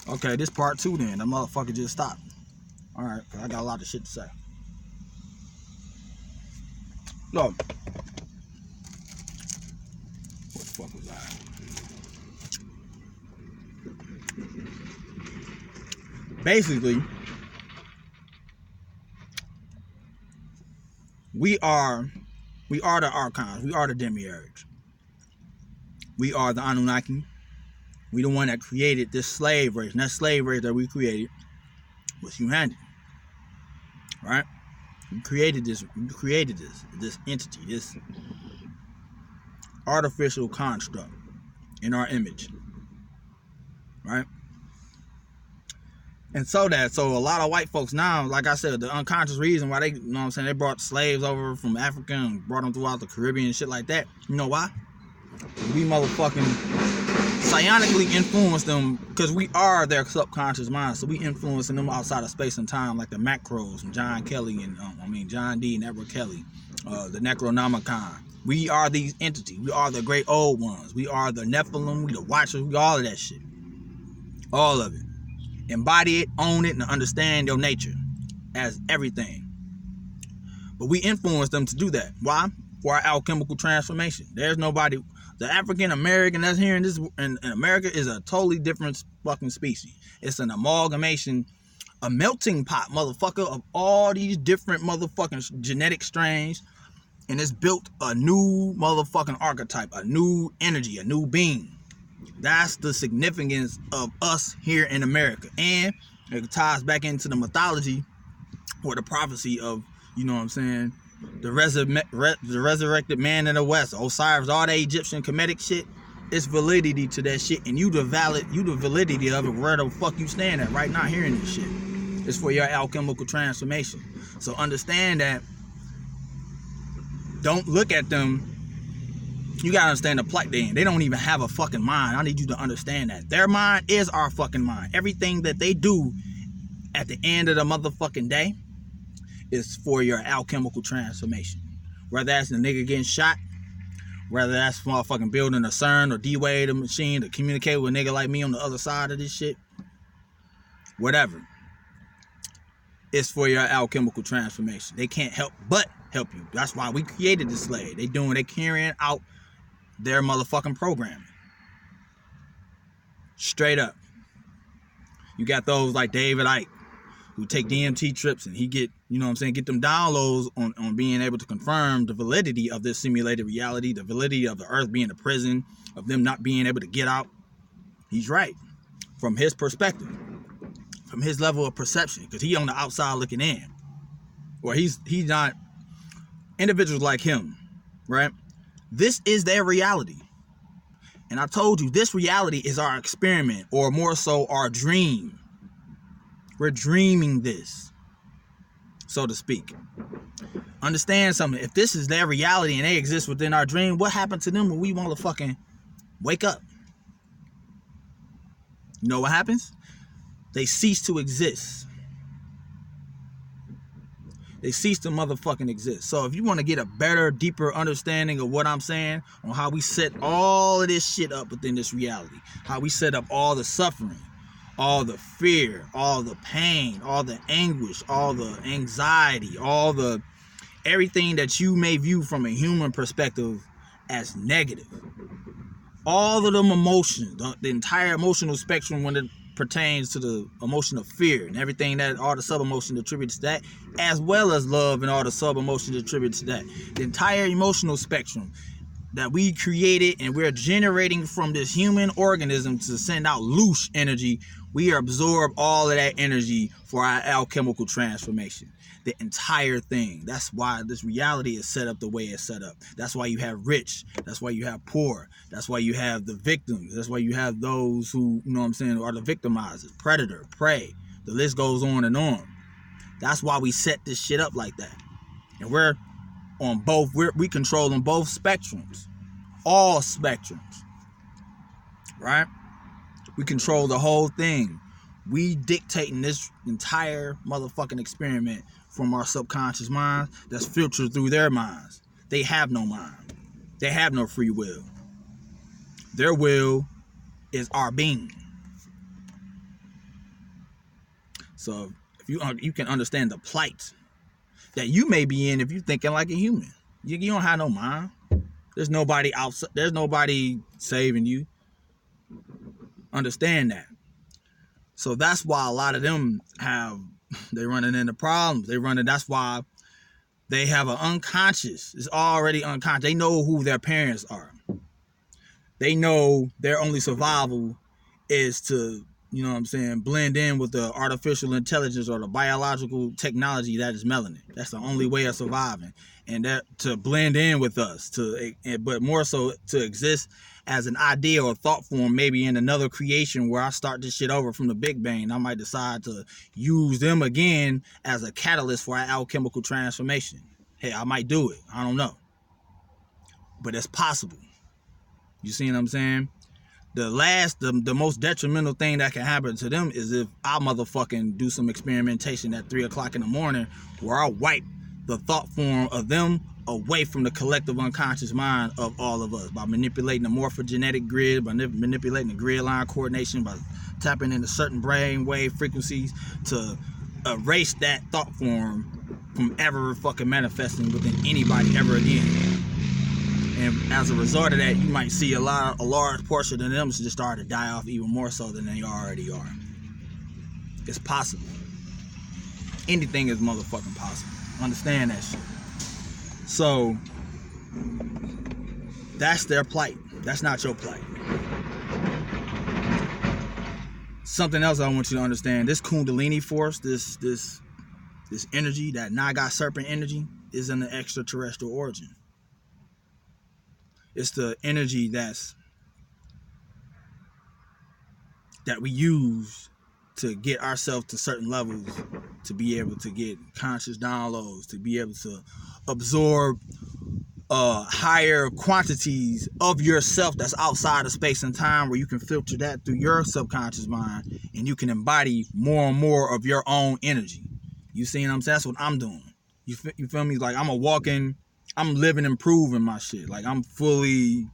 Okay, this part 2 then. That motherfucker just stopped. Alright, cause I got a lot of shit to say. So, what the fuck was that? Basically, we are the archons. We are the demiurge. We are the Anunnaki. We the one that created this slave race. And that slave race that we created was humanity. Right? We created this entity, this artificial construct in our image. Right? And so a lot of white folks now, like I said, the unconscious reason why they, you know what I'm saying, they brought slaves over from Africa and brought them throughout the Caribbean and shit like that. You know why? We motherfucking psionically influence them because we are their subconscious mind. So we influencing them outside of space and time, like the macros from John Kelly and John D and Edward Kelly, the Necronomicon. We are these entities. We are the great old ones. We are the Nephilim. We the Watchers. We all of that shit. All of it. Embody it, own it, and understand your nature as everything. But we influence them to do that. Why? For our alchemical transformation. There's nobody. The African American that's here in America is a totally different fucking species. It's an amalgamation, a melting pot, motherfucker, of all these different motherfucking genetic strains. And it's built a new motherfucking archetype, a new energy, a new being. That's the significance of us here in America. And it ties back into the mythology or the prophecy of, you know what I'm saying, the resurrected man in the West, Osiris, all that Egyptian Kemetic shit. It's validity to that shit. And you the validity of it where the fuck you stand at right now hearing this shit. It's for your alchemical transformation. So understand that. Don't look at them. You gotta understand the plight they in. They don't even have a fucking mind. I need you to understand that. Their mind is our fucking mind. Everything that they do at the end of the motherfucking day is for your alchemical transformation. Whether that's the nigga getting shot, whether that's motherfucking building a CERN or D-Wave, the machine to communicate with a nigga like me on the other side of this shit. Whatever. It's for your alchemical transformation. They can't help but help you. That's why we created the slave. They carrying out their motherfucking programming. Straight up. You got those like David Icke who take DMT trips and he get, you know what I'm saying, get them downloads on being able to confirm the validity of this simulated reality, the validity of the earth being a prison, of them not being able to get out. He's right. From his perspective. From his level of perception. Because he on the outside looking in. Or he's not. Individuals like him, right? This is their reality. And I told you, this reality is our experiment, or more so our dream. We're dreaming this, so to speak. Understand something. If this is their reality and they exist within our dream, what happened to them when we want to fucking wake up? You know what happens? They cease to exist. They cease to motherfucking exist. So if you want to get a better, deeper understanding of what I'm saying on how we set all of this shit up within this reality, how we set up all the suffering, all the fear, all the pain, all the anguish, all the anxiety, all the everything that you may view from a human perspective as negative. All of them emotions, the entire emotional spectrum when it pertains to the emotion of fear and everything that all the sub-emotions attributed to that, as well as love and all the sub-emotions attributed to that. The entire emotional spectrum that we created and we're generating from this human organism to send out loose energy, we absorb all of that energy for our alchemical transformation. The entire thing. That's why this reality is set up the way it's set up. That's why you have rich. That's why you have poor. That's why you have the victims. That's why you have those who, you know what I'm saying, are the victimizers, predator, prey. The list goes on and on. That's why we set this shit up like that. And we're on both, we control on both spectrums. All spectrums. Right? We control the whole thing. We dictating this entire motherfucking experiment from our subconscious minds that's filtered through their minds. They have no mind. They have no free will. Their will is our being. So if you can understand the plight that you may be in if you're thinking like a human. You don't have no mind. There's nobody outside. There's nobody saving you. Understand that. So that's why a lot of them they're running into problems. That's why they have an unconscious. It's already unconscious. They know who their parents are. They know their only survival is to, you know what I'm saying, blend in with the artificial intelligence or the biological technology that is melanin. That's the only way of surviving. And that to blend in with us, but more so to exist as an idea or thought form, maybe in another creation where I start this shit over from the Big Bang. I might decide to use them again as a catalyst for an alchemical transformation. Hey, I might do it. I don't know. But it's possible. You see what I'm saying? The most detrimental thing that can happen to them is if I motherfucking do some experimentation at 3 o'clock in the morning where I wipe the thought form of them away from the collective unconscious mind of all of us by manipulating the morphogenetic grid, by manipulating the grid line coordination, by tapping into certain brain wave frequencies to erase that thought form from ever fucking manifesting within anybody ever again. And as a result of that, you might see a large portion of them just start to die off even more so than they already are. It's possible. Anything is motherfucking possible. Understand that shit. So, that's their plight. That's not your plight. Something else I want you to understand. This Kundalini force, this energy, that Naga Serpent energy, is an extraterrestrial origin. It's the energy that we use to get ourselves to certain levels, to be able to get conscious downloads, to be able to absorb higher quantities of yourself that's outside of space and time, where you can filter that through your subconscious mind and you can embody more and more of your own energy. You see what I'm saying? That's what I'm doing. You feel me? Like I'm living and proving my shit. Like I'm fully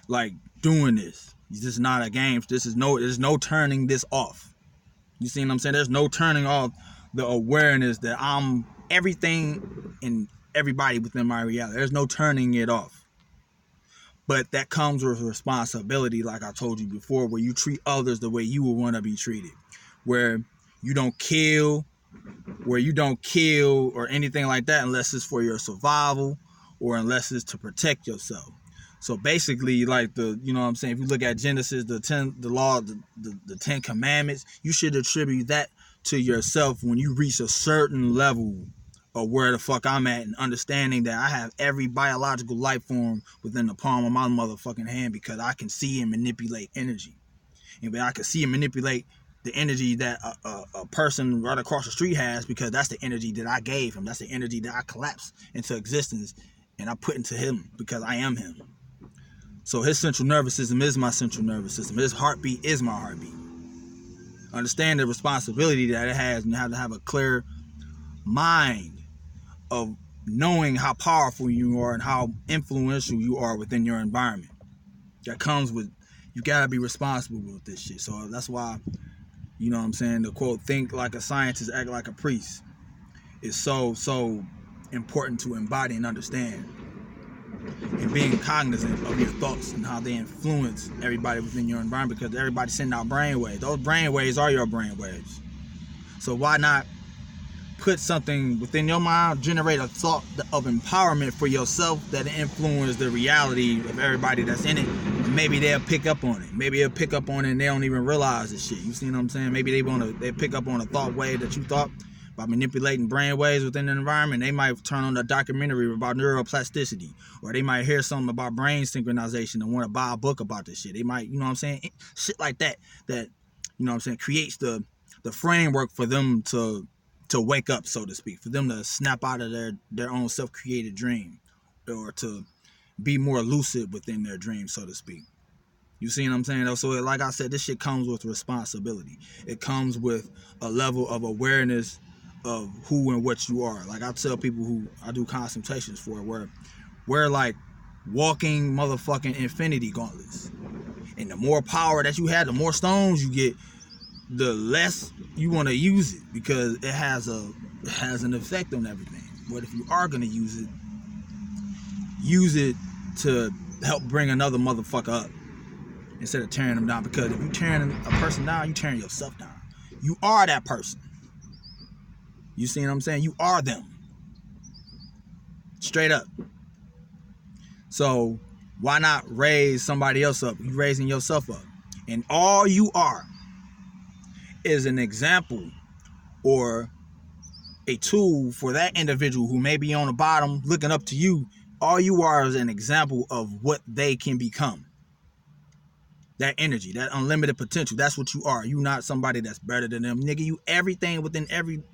like doing this. This is not a game. There's no turning this off. You see what I'm saying? There's no turning off the awareness that I'm everything and everybody within my reality. There's no turning it off. But that comes with responsibility, like I told you before, where you treat others the way you would want to be treated. Where you don't kill or anything like that unless it's for your survival or unless it's to protect yourself. So basically, like you know what I'm saying, if you look at Genesis, the 10 commandments, you should attribute that to yourself when you reach a certain level of where the fuck I'm at, and understanding that I have every biological life form within the palm of my motherfucking hand, because I can see and manipulate energy. And I can see and manipulate the energy that a person right across the street has, because that's the energy that I gave him. That's the energy that I collapsed into existence and I put into him, because I am him. So his central nervous system is my central nervous system. His heartbeat is my heartbeat. Understand the responsibility that it has, and you have to have a clear mind of knowing how powerful you are and how influential you are within your environment. That comes with, you gotta be responsible with this shit. So that's why, you know what I'm saying, the quote, think like a scientist, act like a priest, is so important to embody and understand. And being cognizant of your thoughts and how they influence everybody within your environment, because everybody sending out brainwaves. Those brainwaves are your brainwaves. So why not put something within your mind, generate a thought of empowerment for yourself that influence the reality of everybody that's in it, and maybe they'll pick up on it. Maybe they'll pick up on it and they don't even realize this shit. You see what I'm saying? Maybe they pick up on a thought wave that you thought. By manipulating brain waves within the environment, they might turn on a documentary about neuroplasticity, or they might hear something about brain synchronization and want to buy a book about this shit. They might, you know what I'm saying, shit like that, you know what I'm saying, creates the framework for them to wake up, so to speak, for them to snap out of their own self-created dream, or to be more lucid within their dream, so to speak. You see what I'm saying? So like I said, this shit comes with responsibility. It comes with a level of awareness of who and what you are. Like I tell people who I do consultations for, where we're like walking motherfucking infinity gauntlets. And the more power that you have, the more stones you get, the less you want to use it, because it has an effect on everything. But if you are gonna use it to help bring another motherfucker up instead of tearing them down. Because if you tearing a person down, you tearing yourself down. You are that person. You see what I'm saying? You are them. Straight up. So why not raise somebody else up? You raising yourself up. And all you are is an example or a tool for that individual who may be on the bottom looking up to you. All you are is an example of what they can become. That energy, that unlimited potential. That's what you are. You not somebody that's better than them. Nigga, you everything within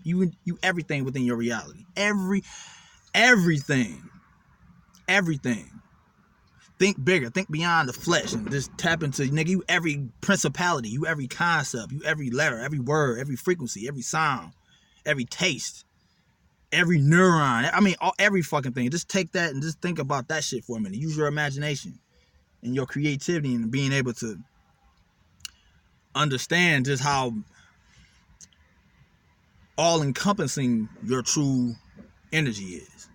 you everything within your reality. Everything. Think bigger. Think beyond the flesh and just tap into, nigga, you every principality, you every concept, you every letter, every word, every frequency, every sound, every taste, every neuron. I mean, every fucking thing. Just take that and just think about that shit for a minute. Use your imagination and your creativity and being able to understand just how all-encompassing your true energy is.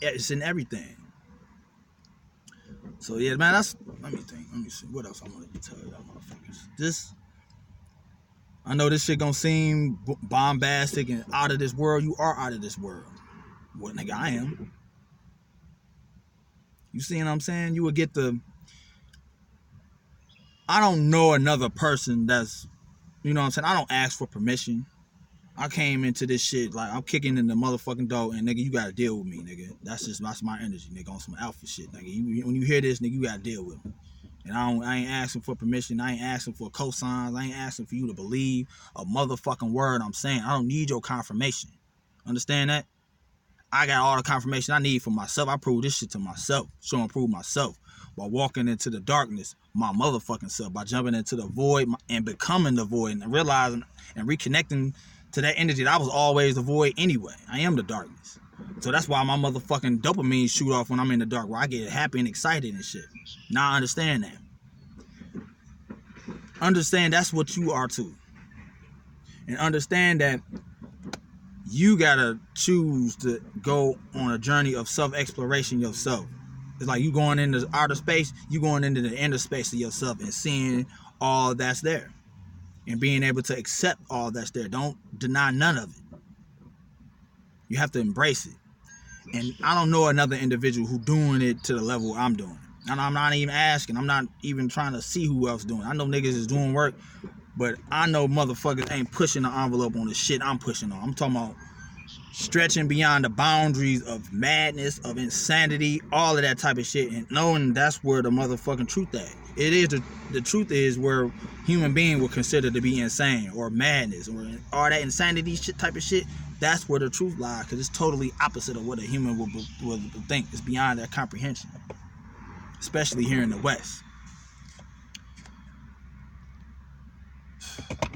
It's in everything. So yeah, man, let me think. Let me see. What else I want to tell y'all motherfuckers? I know this shit gonna seem bombastic and out of this world. You are out of this world. Well, nigga, I am. You see what I'm saying? You would get I don't know another person that's, you know what I'm saying? I don't ask for permission. I came into this shit like I'm kicking in the motherfucking door, and nigga, you gotta deal with me, nigga. That's my energy, nigga, on some alpha shit, nigga. When you hear this, nigga, you gotta deal with me. And I ain't asking for permission. I ain't asking for cosigns. I ain't asking for you to believe a motherfucking word I'm saying. I don't need your confirmation. Understand that? I got all the confirmation I need for myself. I prove this shit to myself. Show and prove myself by walking into the darkness, my motherfucking self, by jumping into the void and becoming the void and realizing and reconnecting to that energy that I was always the void anyway. I am the darkness. So that's why my motherfucking dopamine shoot off when I'm in the dark, where I get happy and excited and shit. Now I understand that. Understand that's what you are too. And understand that you gotta choose to go on a journey of self-exploration yourself. It's like you going into outer space, you going into the inner space of yourself and seeing all that's there. And being able to accept all that's there. Don't deny none of it. You have to embrace it. And I don't know another individual who doing it to the level I'm doing. And I'm not even asking. I'm not even trying to see who else doing it. I know niggas is doing work, but I know motherfuckers ain't pushing the envelope on the shit I'm pushing on. I'm talking about stretching beyond the boundaries of madness, of insanity, all of that type of shit, and knowing that's where the motherfucking truth at. It is the truth is where human being would consider to be insane or madness or all that insanity shit type of shit. That's where the truth lies, because it's totally opposite of what a human would think. It's beyond their comprehension, especially here in the West.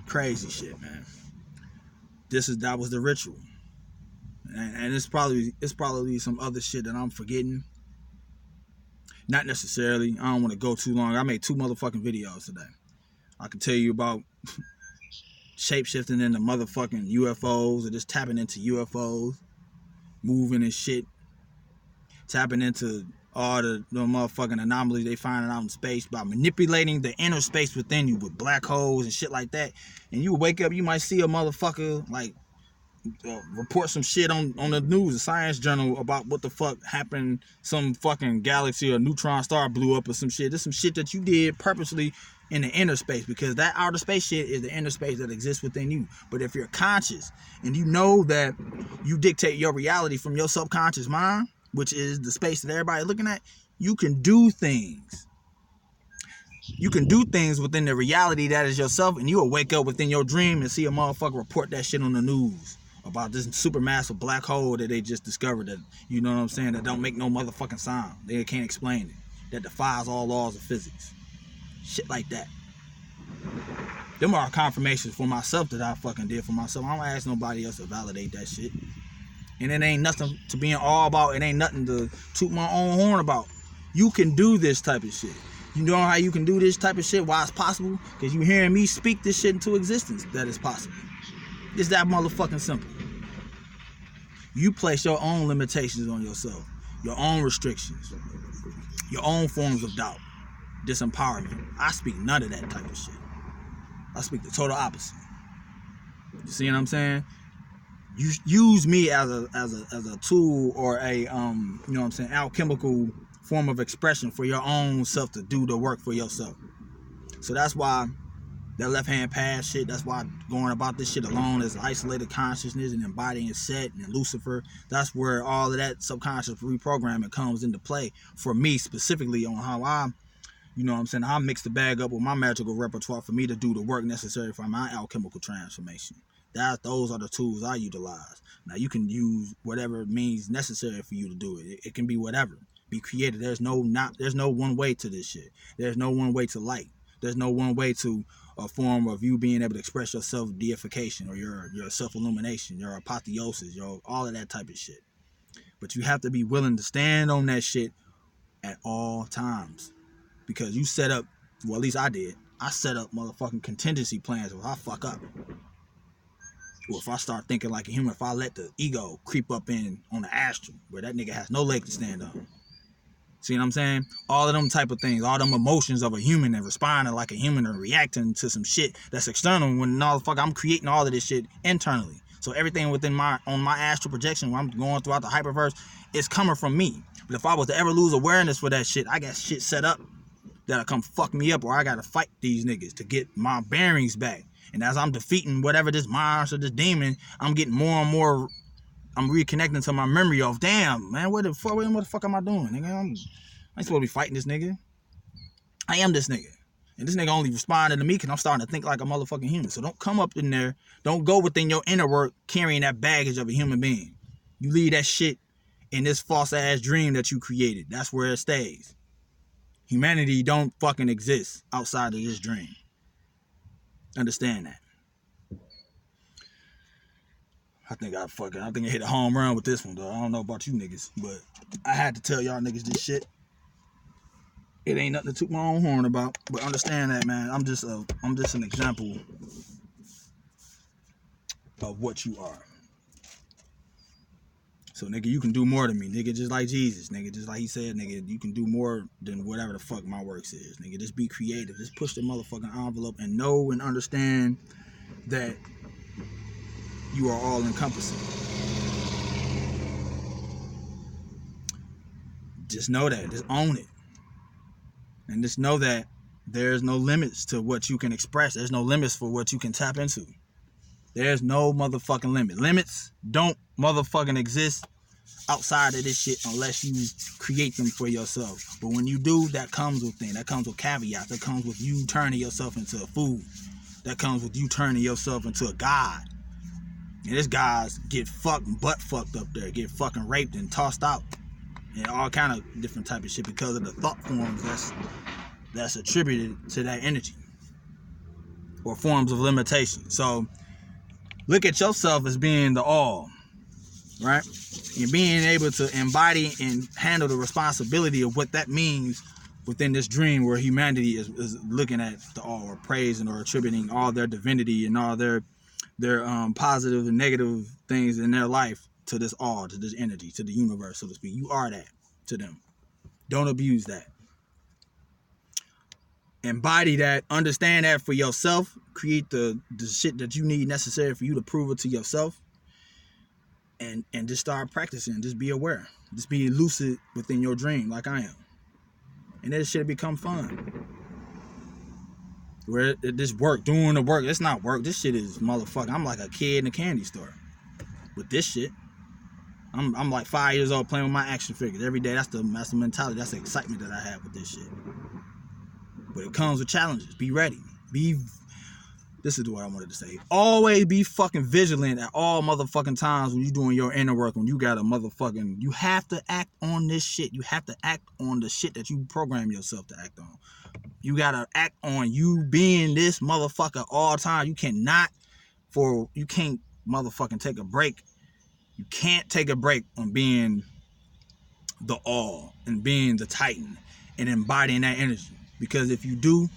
Crazy shit, man. That was the ritual. And it's probably some other shit that I'm forgetting. Not necessarily. I don't want to go too long. I made 2 motherfucking videos today. I can tell you about shape-shifting into motherfucking UFOs or just tapping into UFOs, moving and shit, tapping into all the motherfucking anomalies they finding out in space by manipulating the inner space within you with black holes and shit like that. And you wake up, you might see a motherfucker like report some shit on the news, a science journal, about what the fuck happened. Some fucking galaxy or neutron star blew up or some shit. There's some shit that you did purposely in the inner space, because that outer space shit is the inner space that exists within you. But if you're conscious and you know that you dictate your reality from your subconscious mind, which is the space that everybody's looking at, you can do things. You can do things within the reality that is yourself, and you'll wake up within your dream and see a motherfucker report that shit on the news about this supermassive black hole that they just discovered, that, you know what I'm saying, that don't make no motherfucking sound. They can't explain it. That defies all laws of physics. Shit like that. Them are confirmations for myself that I fucking did for myself. I don't ask nobody else to validate that shit. And it ain't nothing to be in awe about. It ain't nothing to toot my own horn about. You can do this type of shit. You know how you can do this type of shit? Why it's possible? Because you hearing me speak this shit into existence that it's possible. It's that motherfucking simple. You place your own limitations on yourself, your own restrictions, your own forms of doubt, disempowerment. I speak none of that type of shit. I speak the total opposite. You see what I'm saying? You use me as a tool or a you know what I'm saying, alchemical form of expression for your own self to do the work for yourself. So that's why that left hand path shit, that's why going about this shit alone as isolated consciousness and embodying Set and Lucifer, that's where all of that subconscious reprogramming comes into play for me specifically on how I, you know what I'm saying, I mix the bag up with my magical repertoire for me to do the work necessary for my alchemical transformation. Those are the tools I utilize. Now you can use whatever means necessary for you to do it. It can be whatever. Be creative. There's no one way to this shit. There's no one way to light. There's no one way to a form of you being able to express your self-deification or your self-illumination, your apotheosis, your all of that type of shit. But you have to be willing to stand on that shit at all times. Because you set up, well at least I did, I set up motherfucking contingency plans if I fuck up. Or if I start thinking like a human, if I let the ego creep up in on the astral, where that nigga has no leg to stand on. See what I'm saying? All of them type of things, all them emotions of a human and responding like a human and reacting to some shit that's external when motherfucker I'm creating all of this shit internally. So everything within on my astral projection when I'm going throughout the hyperverse is coming from me. But if I was to ever lose awareness for that shit, I got shit set up that'll come fuck me up, or I gotta fight these niggas to get my bearings back. And as I'm defeating whatever this monster, this demon, I'm getting more and more, I'm reconnecting to my memory of, damn, man, what the fuck am I doing, nigga? I ain't supposed to be fighting this nigga. I am this nigga. And this nigga only responded to me because I'm starting to think like a motherfucking human. So don't come up in there, don't go within your inner work carrying that baggage of a human being. You leave that shit in this false ass dream that you created. That's where it stays. Humanity don't fucking exist outside of this dream. Understand that. I think I hit a home run with this one, though. I don't know about you niggas, but I had to tell y'all niggas this shit. It ain't nothing to toot my own horn about, but understand that, man. I'm just an example of what you are. So, nigga, you can do more than me, nigga. Just like Jesus, nigga. Just like he said, nigga, you can do more than whatever the fuck my works is, nigga. Just be creative. Just push the motherfucking envelope and know and understand that you are all encompassing. Just know that. Just own it. And just know that there's no limits to what you can express. There's no limits for what you can tap into. There's no motherfucking limit. Limits don't motherfucking exist outside of this shit unless you create them for yourself. But when you do, that comes with things. That comes with caveats. That comes with you turning yourself into a food. That comes with you turning yourself into a god. And this guys get butt fucked up there, get fucking raped and tossed out. And all kind of different type of shit because of the thought forms that's attributed to that energy. Or forms of limitation. So look at yourself as being the all, right? And being able to embody and handle the responsibility of what that means within this dream where humanity is looking at the all, or praising or attributing all their divinity and all their positive and negative things in their life to this all, to this energy, to the universe, so to speak. You are that to them. Don't abuse that. Embody that, understand that for yourself, create the shit that you need necessary for you to prove it to yourself, and just start practicing. Just be aware. Just be lucid within your dream like I am. And this shit become fun. Where this work, doing the work, it's not work. This shit is motherfucker. I'm like a kid in a candy store with this shit. I'm like 5 years old playing with my action figures every day. That's the mentality. That's the excitement that I have with this shit. But it comes with challenges. Be ready. This is what I wanted to say. Always be fucking vigilant at all motherfucking times when you're doing your inner work. When you got a motherfucking, you have to act on this shit. You have to act on the shit that you program yourself to act on. You gotta act on you being this motherfucker all the time. You can't motherfucking take a break. You can't take a break on being the all and being the Titan and embodying that energy. Because if you do,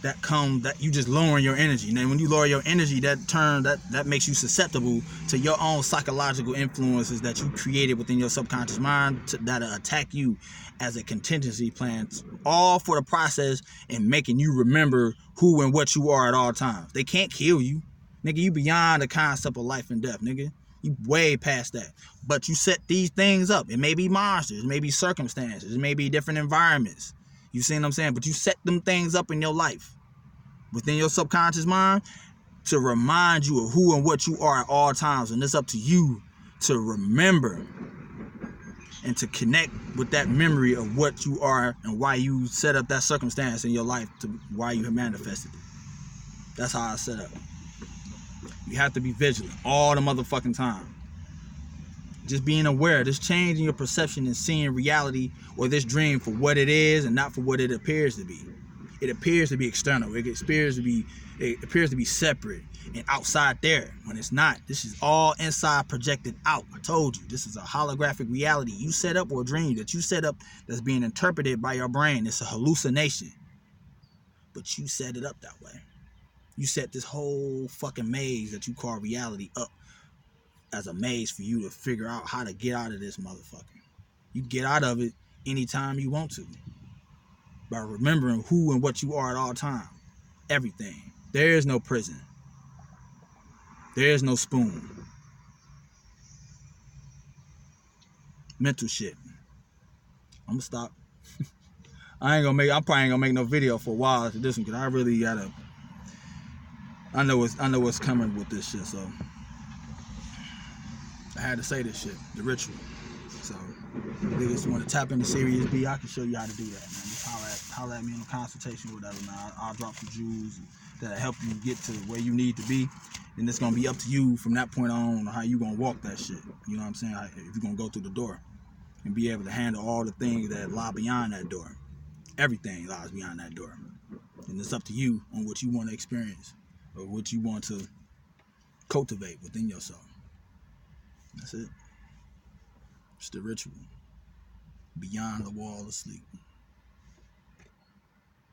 that you just lowering your energy. And then when you lower your energy, that makes you susceptible to your own psychological influences that you created within your subconscious mind that'll attack you as a contingency plan, all for the process and making you remember who and what you are at all times. They can't kill you, nigga. You beyond the concept of life and death, nigga. You way past that. But you set these things up. It may be monsters, it may be circumstances, it may be different environments. You see what I'm saying? But you set them things up in your life, within your subconscious mind, to remind you of who and what you are at all times. And it's up to you to remember and to connect with that memory of what you are and why you set up that circumstance in your life, to why you have manifested it. That's how I set up. You have to be vigilant all the motherfucking time. Just being aware, just changing your perception and seeing reality or this dream for what it is and not for what it appears to be. It appears to be external. It appears to be separate and outside there, when it's not. This is all inside, projected out. I told you, this is a holographic reality you set up, or a dream that you set up that's being interpreted by your brain. It's a hallucination, but you set it up that way. You set this whole fucking maze that you call reality up as a maze for you to figure out how to get out of this motherfucker. You get out of it anytime you want to, by remembering who and what you are at all times. Everything. There is no prison. There is no spoon. Mental shit. I'm gonna stop. I probably ain't gonna make no video for a while after this one, because I really gotta. I know what's coming with this shit, so I had to say this shit, the ritual. So, niggas want to tap into Serious B, I can show you how to do that, man. Just holler at me on a consultation or whatever, man. I'll drop some jewels that'll help you get to where you need to be. And it's going to be up to you from that point on how you going to walk that shit. You know what I'm saying? If you're going to go through the door and be able to handle all the things that lie beyond that door. Everything lies beyond that door. And it's up to you on what you want to experience or what you want to cultivate within yourself. That's it. It's the ritual. Beyond the wall of sleep.